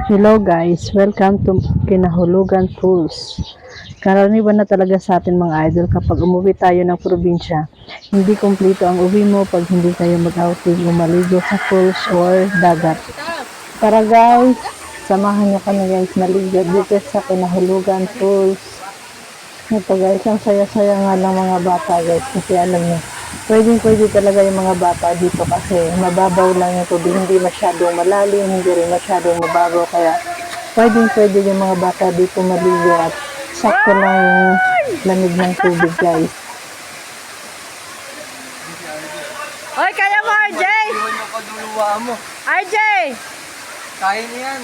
Hello guys, welcome to Kinahulugan Pools. Karaniwan na talaga sa atin mga idol kapag umuwi tayo ng probinsya, hindi kumpleto ang uwi mo pag hindi kayo mag-outing o maligo sa pools or dagat. Tara guys, samahan niyo kami guys maligo dito sa Kinahulugan Pools. Ito guys, ang saya-saya nga ng mga bata guys kasi alam niyo, pwede talaga yung mga bata dito kasi mababaw lang yung tubig, hindi masyadong malalim, hindi rin masyadong mababaw, kaya pwede yung mga bata dito maligo at sakto lang yung lamig ng tubig guys. Oy, kaya mo RJ! Iwan yung kaduluwa mo. RJ! Kaya niyan.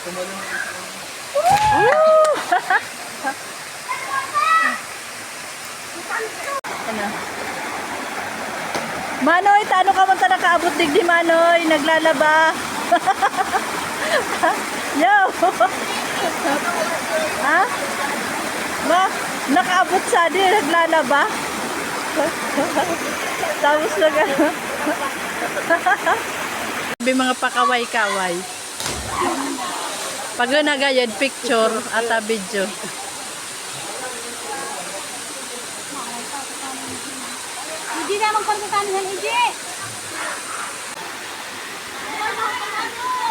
Tumalong mo sa Ano? Manoy, tano ka man nakaabot digdi Manoy, naglalaba. Yo! Ha? Ma, nakaabot sa di, naglalaba. Tapos na gano'n. Sabi mga pakaway-kaway. Pag nagayad picture at a video. Hindi na magpagkakanin ng Ije.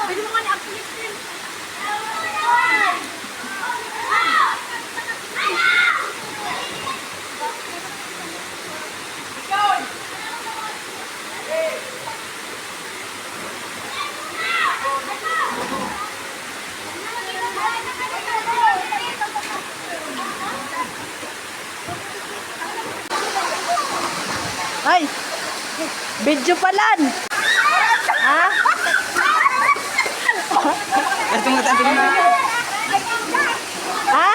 Pwede mo nga ni-uplift din. Ay! Video palan! Ha? Ito nga tayo. Ha?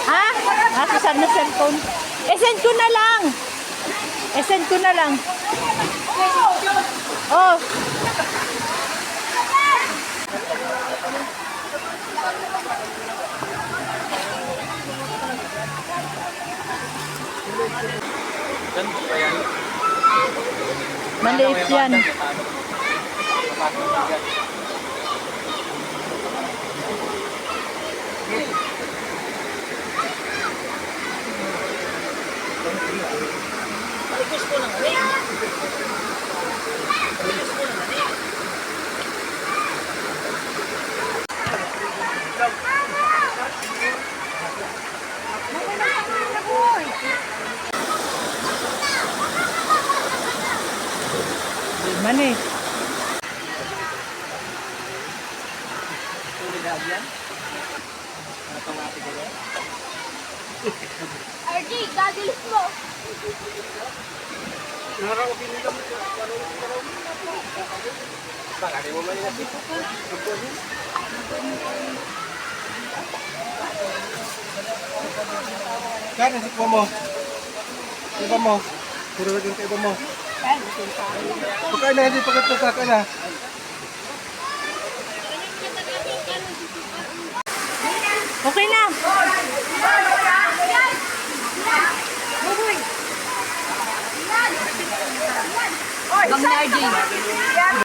Ha? Ha? Saan na cellphone? Send ko na lang! Send ko na lang. Oh! Ganito ba yan? Maliit yan. Mani. RJ, gagalis mo. Kaya si iba mo. Iba mo. Puro din ka iba mo. Pagkain na, hindi pagkakaka na. Okay na. Bang ni RJ.